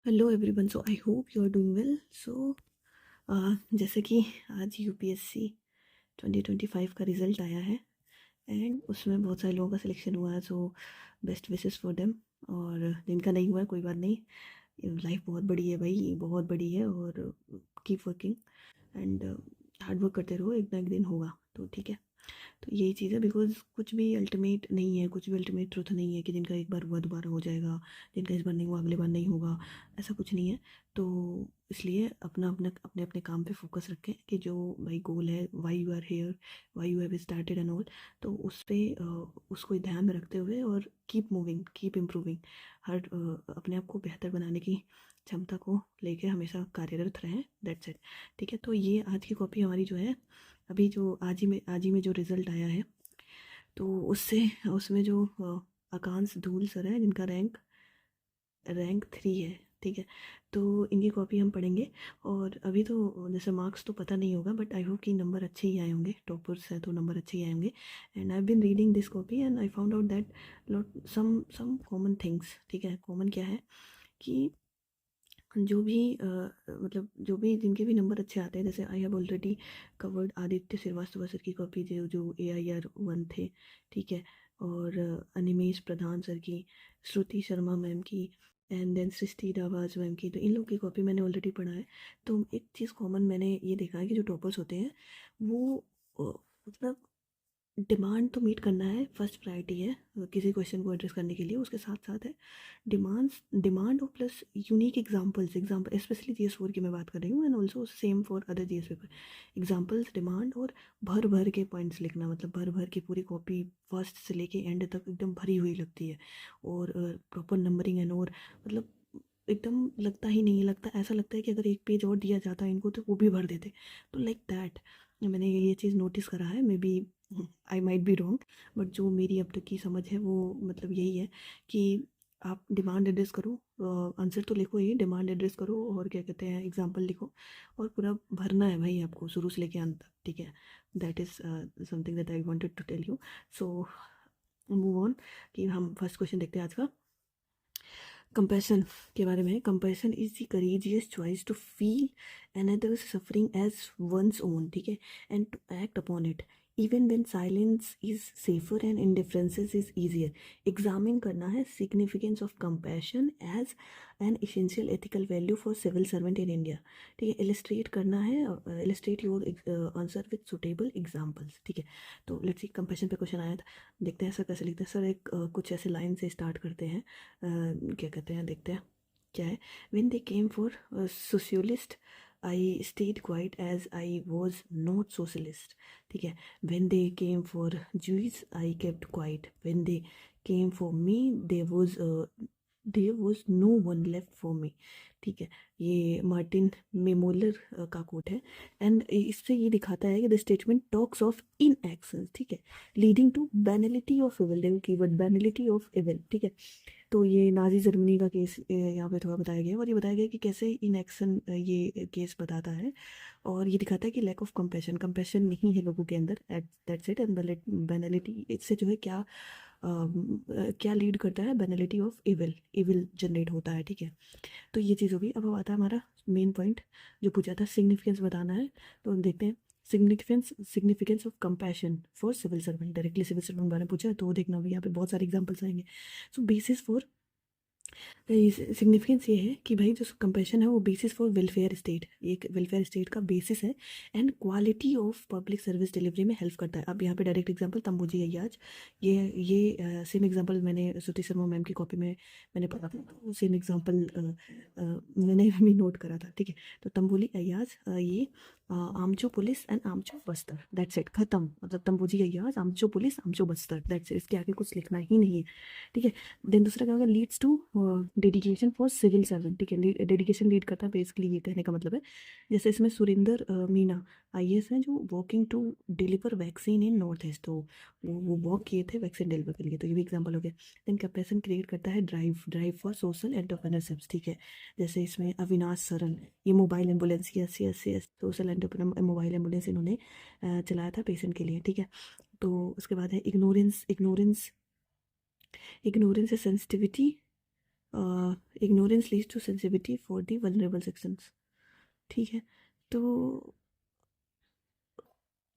Hello everyone, so I hope you are doing well. So जैसे कि आज UPSC 2025 का रिज़ल्ट आया है एंड उसमें बहुत सारे लोगों का सिलेक्शन हुआ है। So best wishes for them. और जिनका नहीं हुआ है कोई बात नहीं, लाइफ बहुत बड़ी है भाई, बहुत बड़ी है। और keep working and hard work करते रहो, एक ना एक दिन होगा तो ठीक है। तो यही चीज़ है, बिकॉज कुछ भी अल्टीमेट नहीं है, कुछ भी अल्टीमेट ट्रुथ नहीं है कि जिनका एक बार हुआ दोबारा हो जाएगा, जिनका इस बार नहीं हुआ अगले बार नहीं होगा, ऐसा कुछ नहीं है। तो इसलिए अपना अपना अपने अपने काम पे फोकस रखें कि जो भाई गोल है, why you are here, why you have started and all. तो उस पर उसको ध्यान में रखते हुए और कीप मूविंग, कीप इम्प्रूविंग, हर अपने आप को बेहतर बनाने की क्षमता को लेकर हमेशा कार्यरत रहें। That's it. ठीक है, तो ये आज की कॉपी हमारी जो है, अभी जो आज ही में जो रिज़ल्ट आया है, तो उससे उसमें जो आकांक्ष धूल सर है, जिनका रैंक 3 है। ठीक है, तो इनकी कॉपी हम पढ़ेंगे। और अभी तो जैसे मार्क्स तो पता नहीं होगा, बट आई होप कि नंबर अच्छे ही आए होंगे, टॉपर्स हैं तो नंबर अच्छे ही आए होंगे। And I been reading this copy and I found out that lot some common things. ठीक है, कॉमन क्या है कि जो भी मतलब जो भी जिनके भी नंबर अच्छे आते हैं, जैसे I have already covered Aditya Srivastava sir की कॉपी, जो जो AIR 1 थे। ठीक है, और अनिमेश प्रधान सर की, श्रुति शर्मा मैम की, एंड देन सृष्टि रावाज मैम की। तो इन लोग की कॉपी मैंने ऑलरेडी पढ़ा है। तो एक चीज़ कॉमन मैंने ये देखा है कि जो टॉपर्स होते हैं वो अ, मतलब डिमांड तो मीट करना है, फर्स्ट प्रायोरिटी है किसी क्वेश्चन को एड्रेस करने के लिए। उसके साथ साथ है डिमांड और plus unique example, specially GS4 की मैं बात कर रही हूँ, and also same for other GS paper. Examples, demand और भर भर के पॉइंट्स लिखना, मतलब भर भर की पूरी कॉपी फर्स्ट से लेके एंड तक एकदम भरी हुई लगती है। और प्रॉपर नंबरिंग एंड और मतलब एकदम लगता ही नहीं लगता, ऐसा लगता है कि अगर एक पेज और दिया जाता है इनको तो वो भी भर देते। तो लाइक दैट मैंने ये चीज़ नोटिस करा है। Maybe I might be wrong, but जो मेरी अब तक की समझ है वो मतलब यही है कि आप डिमांड एड्रेस करो, आंसर तो लिखो, ही डिमांड एड्रेस करो और क्या कहते हैं एग्जांपल लिखो, और पूरा भरना है भाई आपको शुरू से लेके अंत तक। ठीक है, that is something that I wanted to tell you. So move on, कि हम फर्स्ट क्वेश्चन देखते हैं आज का। कंपैशन के बारे में। Compassion is the courageous choice to feel another's suffering as one's own. ठीक है, and to act upon it even when silence is safer and indifferences is easier. Examine करना है significance of compassion as an essential ethical value for civil servant in India. ठीक है, illustrate करना है, illustrate your answer with suitable examples. ठीक है, तो let's see compassion पे क्वेश्चन आया था, देखते हैं सर कैसे लिखते हैं। सर एक कुछ ऐसे लाइन से स्टार्ट करते हैं, क्या कहते हैं, देखते हैं क्या है। When they came for socialist I stayed quite as I was not socialist. ठीक है, when they came for Jews I kept quite, when they came for me there was no one left for me. ठीक है, ये Martin मेमोलर का quote है। And इससे ये दिखाता है कि the statement talks of in action. ठीक है, लीडिंग टू बैनलिटी ऑफ इविल, देखो कीवर्ड बैनलिटी ऑफ इविल। ठीक है, तो ये नाजी जर्मनी का केस यहाँ पे थोड़ा बताया गया है, और ये बताया गया कि कैसे इन एक्शन ये केस बताता है। और ये दिखाता है कि लैक ऑफ कंपैशन, कंपैशन नहीं है लोगों के अंदर, दैट्स इट। एंड बैनलिटी, इससे जो है क्या क्या लीड करता है, banality of evil, evil generate होता है। ठीक है, तो ये चीज़ होगी। अब आता है हमारा मेन पॉइंट जो पूछा था, सिग्निफिकेंस बताना है। तो हम देखते हैं significance of compassion for civil servant, directly civil servant बारे में पूछा है, तो देखना भी यहाँ पे बहुत सारे एग्जांपल्स आएंगे। सो बेसिस फॉर सिग्निफिकेंस ये है कि भाई जो कंपैशन है वो बेसिस फॉर वेलफेयर स्टेट, एक वेलफेयर स्टेट का बेसिस है। And quality of public service delivery में हेल्प करता है। अब यहाँ पे डायरेक्ट एग्जांपल तंबूजी अय्याज, ये सेम एग्जांपल मैंने श्रुति शर्मा मैम की कॉपी में मैंने पढ़ा था, तो सेम एग्जांपल मैंने भी नोट करा था। ठीक है, तो तंबोली अय्याज, ये आमचो पुलिस एंड आमचो बस्तर, दैट्स इट, खत्म। मतलब तंबूजी अय्याज, आमचो पुलिस, आमचो बस्तर, दैट्स इट, इसके आगे कुछ लिखना ही नहीं है। ठीक है, देन दूसरा क्या होगा, leads to dedication for civil servant. ठीक है, डेडिकेशन लीड करता है, बेसिकली ये कहने का मतलब है। जैसे इसमें सुरेंद्र मीना IAS हैं जो walking to deliver vaccine in north east, तो वो वॉक किए थे वैक्सीन डिलीवर के लिए, तो ये भी एग्जाम्पल हो गया। देन कंपैशन क्रिएट करता है ड्राइव फॉर सोशल एंटरप्रेन्योरशिप्स। ठीक है, जैसे इसमें अविनाश सरन, ये mobile ambulance, yes yes yes, social entrepreneur mobile ambulance इन्होंने चलाया था पेशेंट के लिए। ठीक है, तो उसके बाद है इग्नोरेंस, इग्नोरेंस इग्नोरेंस है sensitivity ignorance leads to sensitivity for the vulnerable sections, ठीक है। तो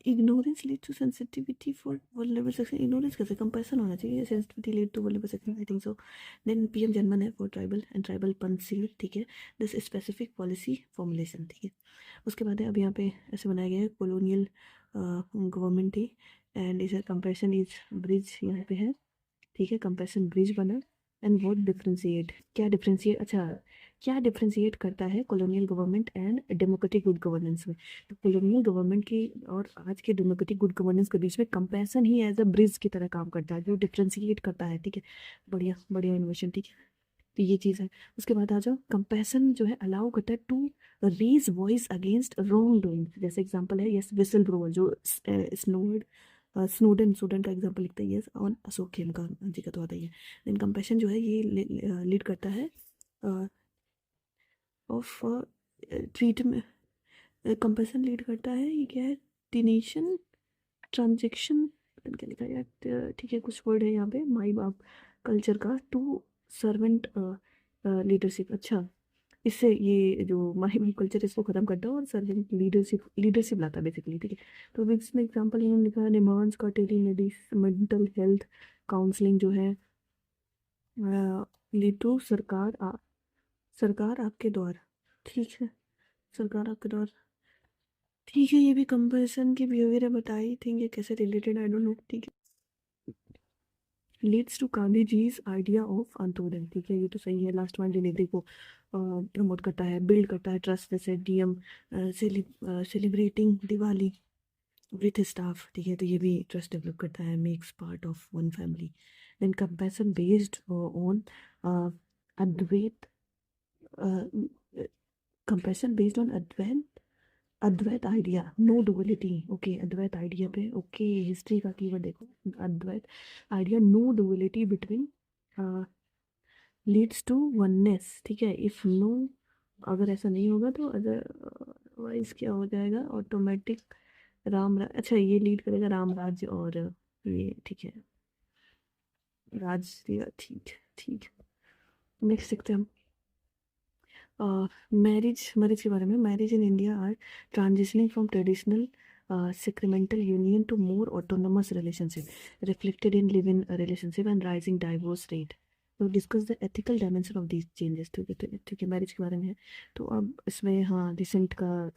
ignorance lead to sensitivity for vulnerable section, ignorance कैसे, कंपैशन होना चाहिए, sensitivity lead to vulnerable section, I think so. Then PM Janman है for tribal and tribal Panchsheel, ठीक है, this specific policy formulation, ठीक है। उसके बाद है अब यहाँ पे ऐसे बनाया गया है कॉलोनियल गवर्नमेंट थी एंड इस कंपैशन इज ब्रिज यहाँ पे है, ठीक है, कंपैशन ब्रिज बना। एंड व्हाट डिफ्रेंशिएट, क्या डिफ्रेंशिएट, अच्छा क्या डिफ्रेंशिएट करता है colonial government and democratic good governance में। तो कॉलोनियल गवर्नमेंट की और आज के डेमोक्रेटिक गुड गवर्नेंस के बीच में कंपैशन ही एज अ ब्रिज की तरह काम करता है, जो डिफ्रेंशिएट करता है, ठीक है। बढ़िया बढ़िया इन्वेशन, ठीक है। तो ये चीज़ है। उसके बाद आ जाओ, कंपैशन जो है अलाउ करता है to raise voice against wrongdoing, जैसे एग्जांपल है यस विसल ब्लोअर, जो स्नोडन स्टूडेंट का एग्जांपल लिखते हैं यस, और अशोक खेमका जी का तो आता ही है। देन कंपैशन जो है ये लीड करता है ऑफ ट्रीटमेंट, कंपैशन लीड करता है, ये क्या है, डिनेशन ट्रांजेक्शन, क्या लिखा है यार, ठीक है, कुछ वर्ड है यहाँ पे, माई बाप कल्चर का टू सर्वेंट लीडरशिप, अच्छा, इससे ये जो माई बाप कल्चर इसको खत्म करता है और सर्वेंट लीडरशिप लीडरशिप लाता है बेसिकली, ठीक है। तो इसमें एग्जाम्पल इन्होंने लिखा है निमांस का टेली मेंटल हेल्थ काउंसलिंग जो है लीड टू सरकार आपके द्वार, ठीक है, सरकार आपके द्वार, ठीक है। ये भी कंपैरिजन की बिहेवियर है, बताई थिंक ये कैसे रिलेटेड, आई डोंट नो, ठीक है। Leads to Gandhi ji's idea of Antyodaya, ठीक है, ये तो सही है, लास्ट माइल डिलीवरी को प्रमोट करता है, बिल्ड करता है ट्रस्ट, जैसे DM celebrating Diwali with staff, ठीक है, तो ये भी ट्रस्ट डेवलप करता है, makes part of one family. Then compassion based on Advaita, compassion based on Advaita idea, no duality, okay, Advaita idea पे, ओके, हिस्ट्री का कीवर्ड देखो, अद्वैत idea, no duality between leads to oneness, ठीक है। इफ नो, अगर ऐसा नहीं होगा तो अदरवाइज क्या हो जाएगा, ऑटोमेटिक अच्छा ये लीड करेगा राम राज्य और ये, ठीक है, राज, ठीक ठीक। नेक्स्ट देखते हैं हम मैरिज, मैरिज के बारे में, marriage in India are transitioning from traditional sacramental union to more autonomous relationship reflected in live-in relationship and rising divorce rate. तो discuss the ethical dimension of these changes, ठीक है, ठीक है, मैरिज के बारे में है। तो अब इसमें हाँ रिसेंट का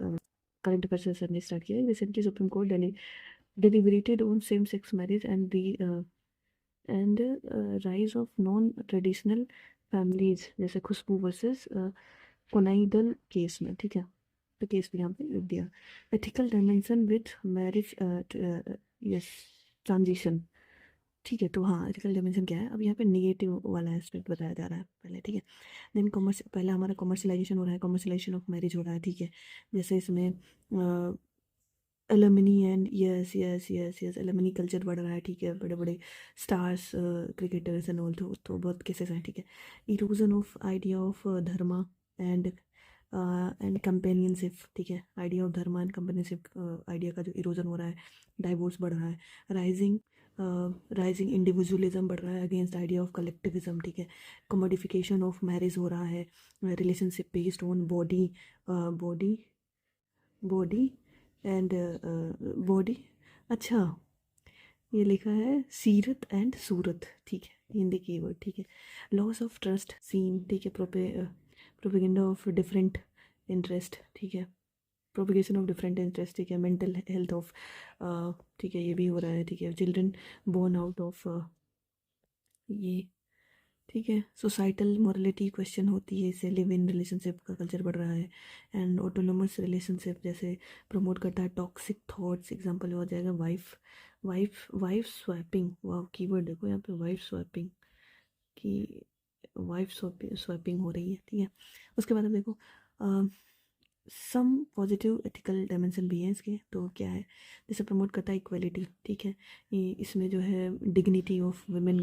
करंट अफेयर सर ने स्टार्ट किया है, recently supreme court deliberated on same sex marriage and the rise of non traditional families, जैसे खुशबू वर्सेस कोनाइडल केस में, ठीक है, तो केस भी यहाँ पे लिख दिया। Ethical dimension with marriage, yes, transition, ठीक है। तो हाँ एथिकल डायमेंशन क्या है, अब यहाँ पे निगेटिव वाला एस्पेक्ट बताया जा रहा है पहले, ठीक है। देन कॉमर्स, पहला हमारा कॉमर्शलाइजेशन हो रहा है, कॉमर्शलाइजेशन ऑफ मैरिज हो रहा है, ठीक है। जैसे इसमें alumni and yes yes yes yes alumni culture बढ़ रहा है, ठीक है, बड़े बड़े स्टार्स क्रिकेटर्स एंड ऑल, तो बहुत केसेस हैं, ठीक है। Erosion of idea of Dharma and companionship, ठीक है, idea of Dharma and companionship idea का जो इरोजन हो रहा है, डाइवोर्स बढ़ रहा है, राइजिंग राइजिंग इंडिविजुअलिज्म बढ़ रहा है अगेंस्ट आइडिया ऑफ कलेक्टिविज्म, ठीक है। कमोडिफिकेशन ऑफ मैरिज हो रहा है, relationship based on body body body and body, अच्छा ये लिखा है सीरत एंड सूरत, ठीक है, हिंदी की वर्ड, ठीक है। लॉस ऑफ ट्रस्ट सीन, ठीक है, प्रोपेगेंडा ऑफ डिफरेंट इंटरेस्ट, ठीक है, प्रोपिगेशन ऑफ डिफरेंट इंटरेस्ट, ठीक है। मेंटल हेल्थ ऑफ, ठीक है, ये भी हो रहा है, ठीक है। चिल्ड्रन बोर्न आउट ऑफ ये, ठीक है। सोसाइटल मॉरलिटी क्वेश्चन होती है, इससे लिव इन रिलेशनशिप का कल्चर बढ़ रहा है। एंड ऑटोनोमस रिलेशनशिप जैसे प्रमोट करता है टॉक्सिक थॉट्स, एग्जांपल हो जाएगा वाइफ वाइफ वाइफ स्वैपिंग, वाह कीवर्ड देखो यहाँ पे, वाइफ स्वैपिंग की, वाइफ स्वैपिंग हो रही है, ठीक है। उसके बाद अब देखो सम पॉजिटिव एथिकल डायमेंशन भी है इसके, तो क्या है, जैसे प्रमोट करता है इक्वलिटी, ठीक है, ये इसमें जो है dignity of women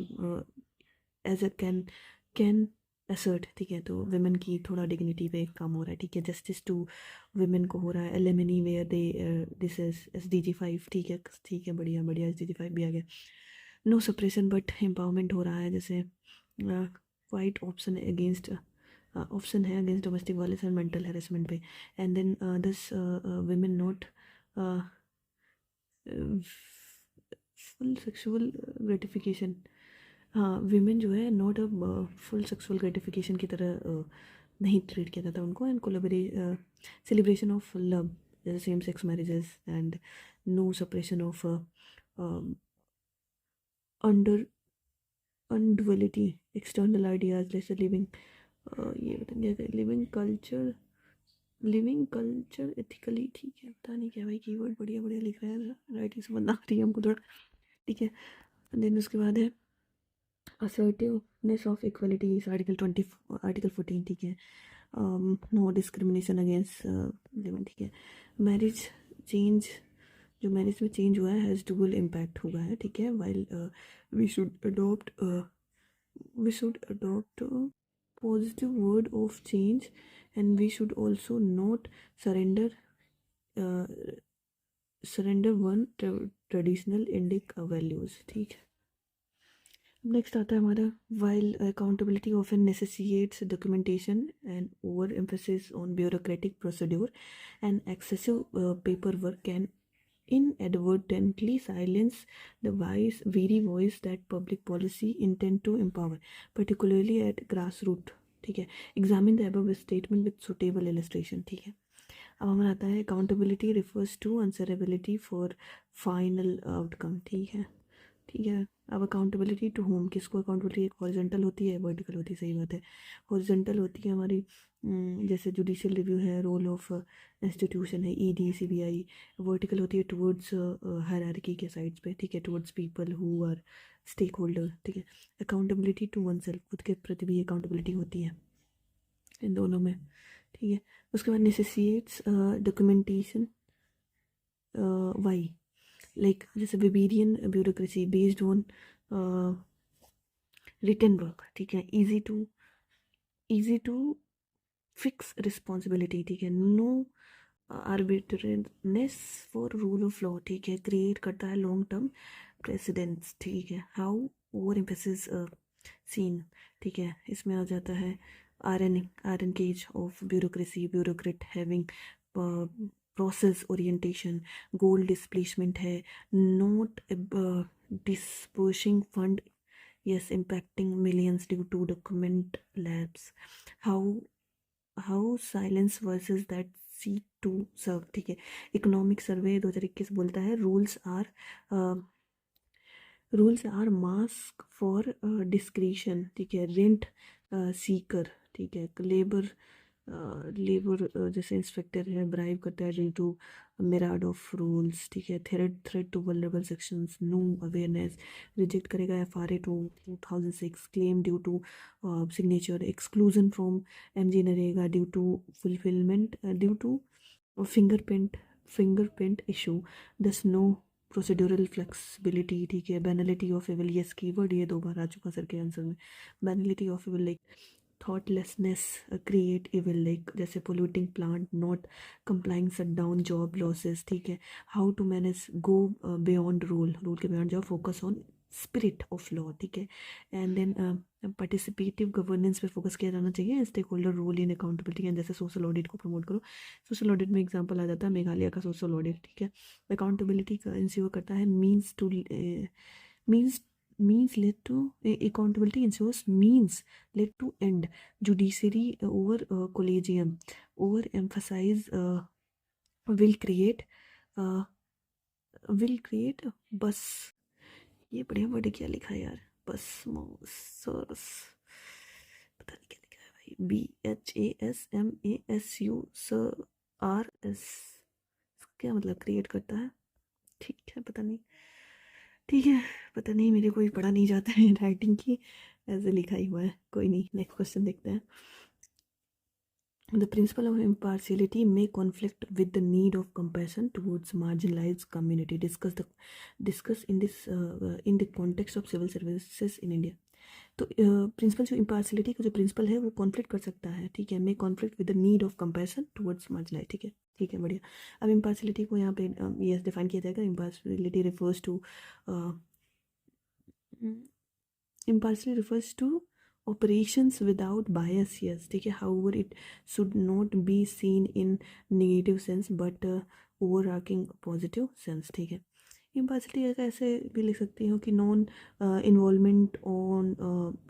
as a can assert, ठीक है, तो वुमेन की थोड़ा डिग्निटी पे काम हो रहा है, ठीक है। जस्टिस टू वुमेन को हो रहा है, alimony where they, this is SDG 5, ठीक है, ठीक है, बढ़िया बढ़िया, SDG 5 भी आ गया। नो सप्रेशन बट एम्पावरमेंट हो रहा है, जैसे वाइट ऑप्शन अगेंस्ट ऑप्शन है against domestic violence and mental harassment पे. And then this women not full sexual gratification. हाँ, विमेन जो है not a full sexual gratification की तरह नहीं ट्रीट किया जाता उनको. एंड सेलिब्रेशन ऑफ लव जैसे same sex marriages and no suppression of under nonduality external ideas जैसे लिविंग ये बताएंगे लिविंग कल्चर एथिकली. ठीक है, पता नहीं क्या भाई कीवर्ड बढ़िया बढ़िया लिख रहे हैं, राइटिंग समझ ना आ रही है हमको थोड़ा. ठीक है, देन उसके बाद है assertiveness of equality is article 14. ठीक है, नो डिस्क्रिमिनेशन अगेंस्ट women. ठीक है, मैरिज चेंज जो मैरिज में चेंज हुआ है हैज़ डुअल इम्पैक्ट हुआ है. ठीक है, while we should adopt positive word of change and we should also not surrender uh, one traditional Indic values. ठीक है, नेक्स्ट आता है हमारा while accountability often necessitates documentation and over emphasis on bureaucratic procedure and excessive paper work can inadvertently silence the very voice that public policy intend to empower, particularly at grassroots. ठीक है, examine the above statement with suitable illustration. ठीक है, अब हमारा आता है accountability refers to answerability for final outcome. ठीक है, ठीक है, अब अकाउंटेबिलिटी टू होम, किसको अकाउंटेबिलिटी, एक हॉरिजॉन्टल होती है वर्टिकल होती है. सही बात है, हॉरिजॉन्टल होती है हमारी जैसे जुडिशियल रिव्यू है, रोल ऑफ इंस्टीट्यूशन है ईडी सीबीआई. वर्टिकल होती है टुवर्ड्स हायरार्की के साइड्स पे. ठीक है, towards people who are stakeholder. ठीक है, अकाउंटेबिलिटी टू वन सेल्फ, खुद के प्रति भी अकाउंटेबिलिटी होती है इन दोनों में. ठीक है, उसके बाद नेसेसिएट्स डॉक्यूमेंटेशन वाई, लाइक जैसे Weberian bureaucracy based on written work. ठीक है, easy to फिक्स रिस्पॉन्सिबिलिटी. ठीक है, no arbitrariness for rule of law. ठीक है, क्रिएट करता है लॉन्ग टर्म प्रेसिडेंट्स. ठीक है, हाउ ओवर एम्फेसिस सीन. ठीक है, इसमें आ जाता है iron cage of bureaucracy, bureaucrat having process orientation, goal displacement है, not dispersing fund, yes, impacting millions due to document lapse. how silence versus that seek to serve. ठीक है, economic survey 2021 बोलता है rules are mask for discretion. ठीक है, rent Sikar. ठीक है, labour जैसे इंस्पेक्टर है ब्राइब करता है due to myriad of rules. ठीक है, threat to vulnerable sections, no awareness, reject करेगा FRA 2006 claim due to signature, exclusion from MG NREGA due to fulfilment, due to fingerprint issue, thus no procedural flexibility. ठीक है, banality of evil, yes keyword ये 2 बार आ चुका sir के answer में. Banality of evil like thoughtlessness create evil, like जैसे polluting plant, not complying shut down, job losses. ठीक है, how to manage go beyond rule के बियॉन्ड जाओ, focus on spirit of law. ठीक है, एंड देन पार्टिसिपेटिव गवर्नेंस पे focus किया जाना चाहिए, stakeholder role in accountability. And जैसे सोशल ऑडिट को प्रमोट करो, सोशल ऑडिट में एग्जांपल आ जाता है मेघालय का सोशल ऑडिट. ठीक है, अकाउंटेबिलिटी का इंश्योर करता है means led to accountability ensures means led to end judiciary over collegium, over emphasize will create uh, बस. ये बढ़िया वर्ड क्या लिखा है यार, बस मॉसर्स, पता नहीं क्या लिखा है भाई, BHASMASURS, क्या मतलब क्रिएट करता है. ठीक है, पता नहीं. ठीक है, पता नहीं, मेरे कोई पढ़ा नहीं जाता है राइटिंग की, ऐसे लिखा ही हुआ है. कोई नहीं, नेक्स्ट क्वेश्चन देखते हैं. The principle of impartiality may conflict with the need of compassion towards marginalized community. Discuss in the context of civil services in India. तो प्रिंसिपल जो इम्पार्शलिटी का जो प्रिंसिपल है वो कॉन्फ्लिक्ट कर सकता है. ठीक है, may conflict with the need of compassion towards marginalise. ठीक है, ठीक है, बढ़िया. अब इम्पार्शलिटी को यहाँ पे यस डिफाइन किया जाएगा. Impartiality refers to operations without bias, yes, ठीक है. However, it should not be seen in negative sense but overarching positive sense, ठीक है. इम्पार्शलिटी ऐसे भी लिख सकती हूँ कि नॉन इन्वॉल्वमेंट ऑन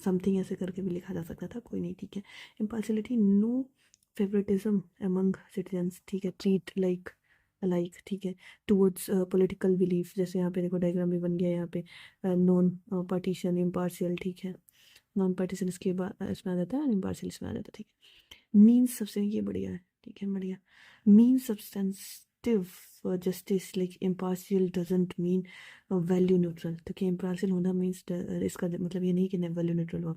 समथिंग, ऐसे करके भी लिखा जा सकता था, कोई नहीं, ठीक है. Impartiality, no favouritism among citizens, ठीक है. ट्रीट लाइक लाइक, ठीक है, टूवर्ड्स पॉलिटिकल बिलीफ. जैसे यहाँ पे देखो डायग्राम भी बन गया यहाँ पे. नॉन पार्टीशन, इम्पार्शियल, ठीक है. नॉन पार्टीशन इसके बाद इसमें आ जाता है, इम्पार्शियल इसमें आ जाता है, ठीक है. मीन्स सबसे ये बढ़िया है, ठीक है, बढ़िया. Mean substantive justice like impartial doesn't mean value neutral. तो कि इम्पार्शियल होना मीन्स इसका मतलब ये नहीं कि वैल्यू न्यूट्रल हुआ.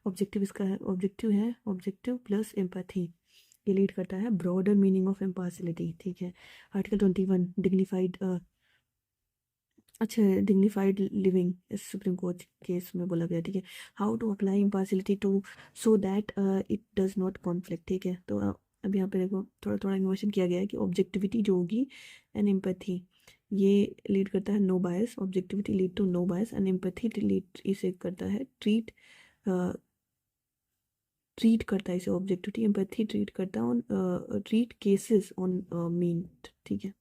ऑब्जेक्टिव इसका है, ऑब्जेक्टिव है, ऑब्जेक्टिव प्लस एम्पैथी, ये लीड करता है ब्रॉडर मीनिंग ऑफ इम्पार्शियलिटी, ठीक है. आर्टिकल 21 डिग्निफाइड, अच्छा, डिग्निफाइड लिविंग इस सुप्रीम कोर्ट केस में बोला गया, ठीक है. How to apply impartiality to so that it does not conflict, ठीक है. तो अब यहाँ पे देखो थोड़ा थोड़ा इन्फॉर्मेशन किया गया है कि ऑब्जेक्टिविटी जो होगी एंड एम्पैथी, ये लीड करता है no bias. Objectivity lead to no bias and empathy lead इसे करता है ट्रीट, ट्रीट करता है इसे ऑब्जेक्टिविटी, एम्पैथी ट्रीट करता है on treat cases on mean, ठीक है.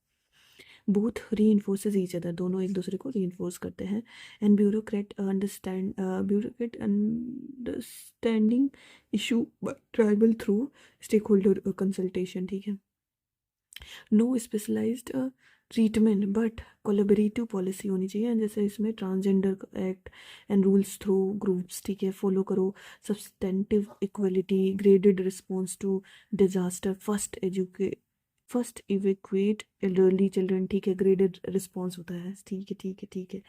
बोथ री इन्फोर्सेज ईच अदर, दोनों एक दूसरे को री इन्फोर्स करते हैं. And bureaucrat understanding issue tribal through stakeholder consultation, ठीक है. No specialised treatment but collaborative policy होनी चाहिए. जैसे इसमें transgender act and rules through groups, ठीक है, फॉलो करो. Substantive equality, graded response to disaster, first evacuate elderly children, ठीक है, ग्रेडेड रिस्पॉन्स होता है, ठीक है, ठीक है, ठीक है.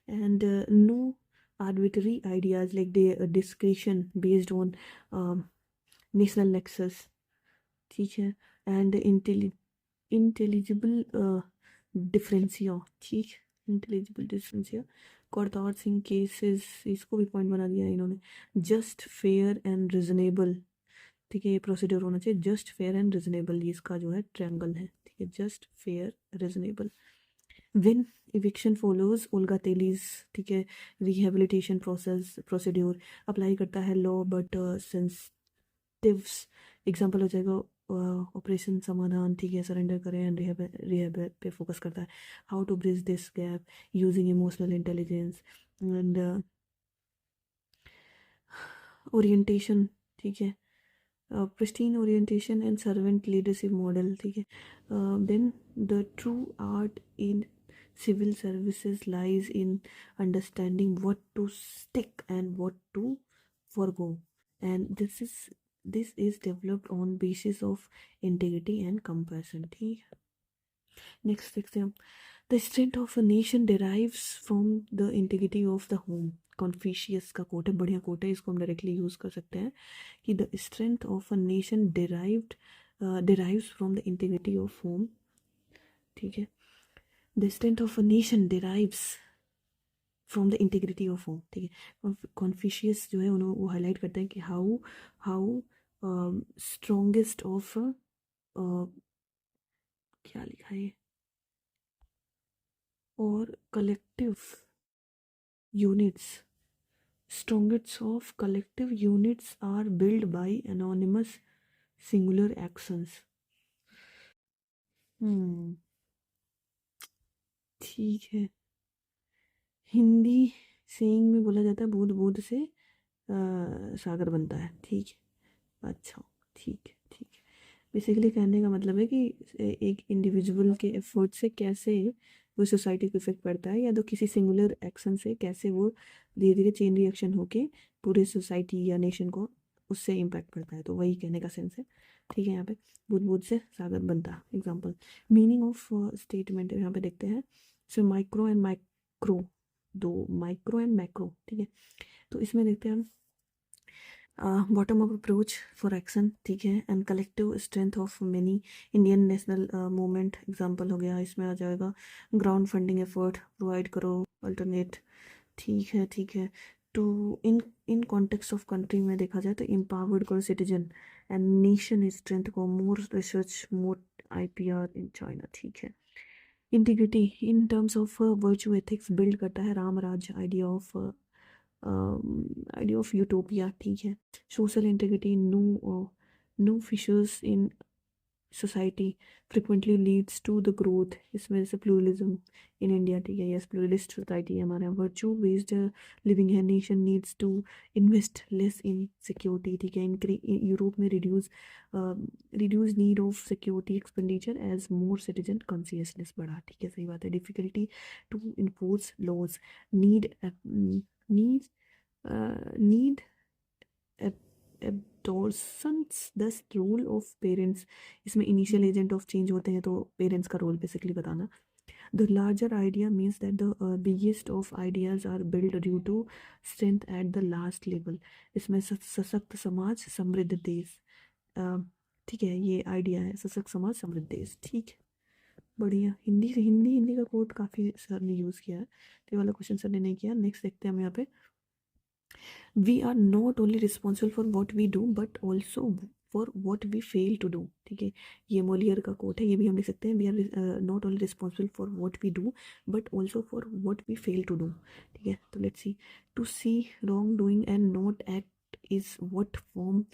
And no arbitrary ideas like discretion based on national nexus, ठीक है. एंड इंटेलिजिबल डिफरेंसिया, ठीक, intelligible differentia. Kartar Singh cases, इसको भी पॉइंट बना दिया इन्होंने. जस्ट फेयर एंड रिजनेबल, ठीक है, ये प्रोसीड्योर होना चाहिए. जस्ट फेयर एंड रिजनेबल, ये इसका जो है ट्रायंगल है, ठीक है. Just fair reasonable. When eviction follows Olga Tellis, ठीक है, रिहेबिलिटेशन प्रोसीड्योर अप्लाई करता है लॉ बट सेंसिटिव्स. एग्जाम्पल हो जाएगा ऑपरेशन समाधान, ठीक है, सरेंडर करें एंड रिहेब पे फोकस करता है. How to bridge this gap using emotional intelligence and orientation, ठीक है. pristine orientation and servant leadership model, ठीक है. Then the true art in civil services lies in understanding what to stick and what to forgo, and this is developed on basis of integrity and compassion, ठीक है. Next देखते हैं. The strength of a nation derives from the integrity of the home. Confucius का quote है, बढ़िया coat है, इसको हम डायरेक्टली यूज़ कर सकते हैं कि the strength of a nation derives from the integrity of home, ठीक है. The strength of a nation derives from the integrity of home, ठीक है. कॉन्फ्यूशियस जो है उन्होंने वो हाईलाइट करते हैं कि हाउ हाउ स्ट्रोंगेस्ट ऑफ क्या लिखा है, और collective units, strongest of collective units are built by anonymous singular actions. ठीक है. हिंदी सेइंग में बोला जाता है बूंद बूंद से सागर बनता है, ठीक है. अच्छा, ठीक है, ठीक है. बेसिकली कहने का मतलब है कि एक इंडिविजुअल के एफर्ट से कैसे वो सोसाइटी को इफेक्ट पड़ता है, या तो किसी सिंगुलर एक्शन से कैसे वो धीरे धीरे चेन रिएक्शन होके पूरे सोसाइटी या नेशन को उससे इम्पैक्ट पड़ता है. तो वही कहने का सेंस है, ठीक है. यहाँ पे बूंद बूंद से सागर बनता. एग्जाम्पल. मीनिंग ऑफ स्टेटमेंट यहाँ पे देखते हैं. सो माइक्रो एंड मैक्रो, दो माइक्रो एंड मैक्रो, ठीक है. तो इसमें देखते हैं bottom up approach for action, ठीक है, and collective strength of many Indian national movement. Example हो गया, इसमें आ जाएगा ग्राउंड फंडिंग एफर्ट प्रोवाइड करो अल्टरनेट, ठीक है, ठीक है. तो इन कॉन्टेक्स्ट ऑफ कंट्री में देखा जाए तो एम्पावर्ड करो सिटीजन एंड नेशन स्ट्रेंथ को. More research more IPR in China, ठीक है. Integrity in terms of virtue ethics build करता है Ram Rajya idea of idea of utopia, ठीक है। Social integrity, no fissures in society frequently leads to the growth, इसमें जैसे pluralism इन India, ठीक है, यस प्लूरलिस्ट सोसाइटी है हमारे यहाँ। वर्चू बेस्ड लिविंग है, nation needs to invest less in security, ठीक है। यूरोप में reduce need of security expenditure as more citizen consciousness बढ़ा, ठीक है, सही बात है। Difficulty to enforce laws, need need need एब्डोर्सेंस, दस रोल ऑफ पेरेंट्स, इसमें इनिशियल एजेंट ऑफ चेंज होते हैं, तो पेरेंट्स का रोल बेसिकली बताना। The larger idea means that the biggest of ideas are build due to strength at the last level, इसमें सशक्त समाज समृद्ध देश, ठीक है, ये आइडिया है, सशक्त समाज समृद्ध देश, ठीक है, बढ़िया। हिंदी का कोड काफ़ी सर ने यूज़ किया है, तो ये वाला क्वेश्चन सर ने नहीं किया। नेक्स्ट देखते हैं हम यहाँ पे। We are not only responsible for what we do but also for what we fail to do, ठीक है, ये मोलियर का कोट है, ये भी हम लिख सकते हैं। We are not only responsible for what we do but also for what we fail to do, ठीक है। तो let's see, to see wrong doing and not act is what form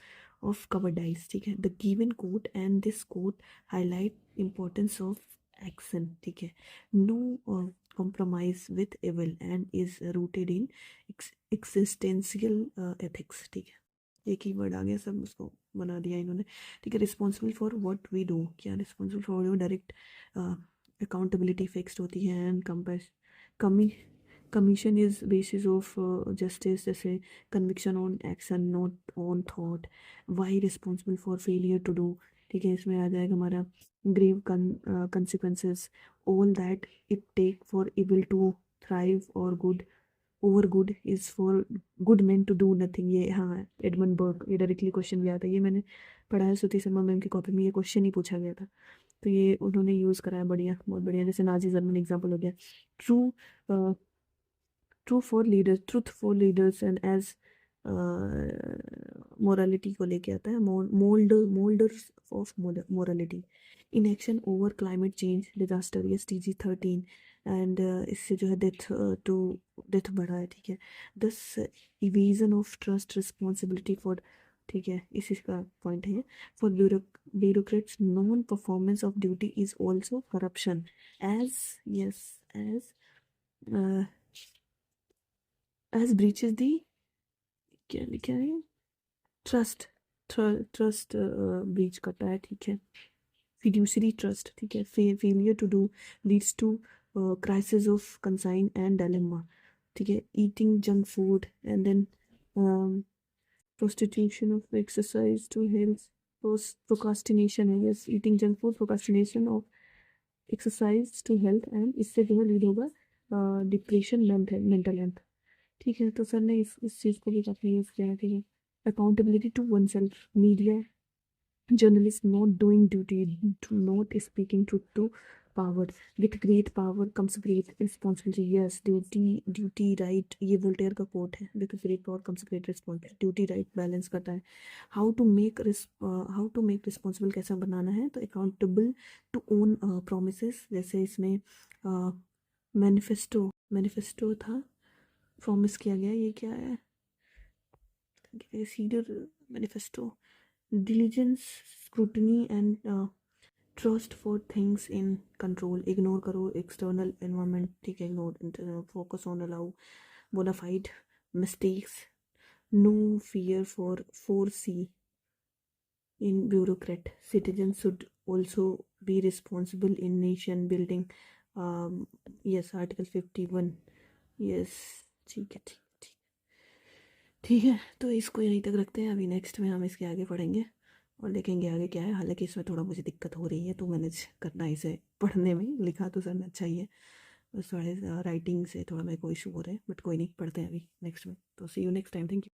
of cowardice, ठीक है। The given quote and this quote highlight importance of action, ठीक है। No compromise with evil and is rooted in existential ethics, ठीक है, एक ही word आ गया, सब उसको बना दिया इन्होंने, ठीक है। Responsible for what we do, क्या responsible for direct accountability fixed होती है, and commission is basis of justice, जैसे conviction on action not on thought. Why responsible for failure to do, ठीक है, इसमें आ जाएगा हमारा grave consequences, all that it take for evil to thrive or good is for good men to do nothing, ये हाँ Edmund बर्ग, ये directly question भी आता है, ये मैंने पढ़ा है श्रुति शर्मा मैम की कॉपी में, ये क्वेश्चन ही पूछा गया था, तो ये उन्होंने यूज़ करा है, बढ़िया, बहुत बढ़िया। जैसे नाजी जर्मन एग्जाम्पल हो गया। True truth for leaders and as morality को लेके आता है, moulders of morality. Inaction over climate change disaster, ये TG13, एंड इससे जो है डेथ बढ़ा है, ठीक है। Thus evasion of trust responsibility for, ठीक है, इसी का पॉइंट है। For bureaucrats non performance of duty is also corruption, as yes as breaches the, क्या लिखा है, ट्रस्ट ब्रीच करता है, ठीक है। फिड्यूसरी ट्रस्ट, ठीक है। Failure to do leads to crisis of conscience and dilemma, ठीक है। Eating junk food and then procrastination of exercise to health, procrastination है, yes, eating junk food, procrastination of exercise to health, and इससे जो है lead होगा depression, mental health, ठीक है। तो सर ने इस चीज़ को भी काफ़ी यूज़ किया है, ठीक है। Accountability to oneself, media journalist not doing duty, to not speaking truth to power, with great power comes great responsibility, yes, duty right, ये वोल्टेयर का कोट है, with great power comes great responsibility, duty right balance करता है। How to make responsible कैसा बनाना है, तो accountable to own promises, जैसे इसमें मैनिफेस्टो था, प्रॉमिस किया गया, ये क्या है, cedar manifesto, diligence, scrutiny and trust for things in control, ignore करो एक्सटर्नल एनवायरनमेंट, ठीक है, ignore, focus on allow bona fide mistakes, no fear for foresee in bureaucrat, citizens should also be responsible in nation building, yes, article 51, yes, ठीक है, ठीक है। तो इसको यहीं तक रखते हैं, अभी नेक्स्ट में हम इसके आगे पढ़ेंगे और देखेंगे आगे क्या है। हालांकि इसमें थोड़ा मुझे दिक्कत हो रही है तो मैनेज करना है इसे पढ़ने में, लिखा तो सर ने अच्छा ही है, बस थोड़े राइटिंग से थोड़ा मेरे को इशू हो रहे हैं, बट कोई नहीं, पढ़ते हैं अभी नेक्स्ट में। तो see you next time, thank you.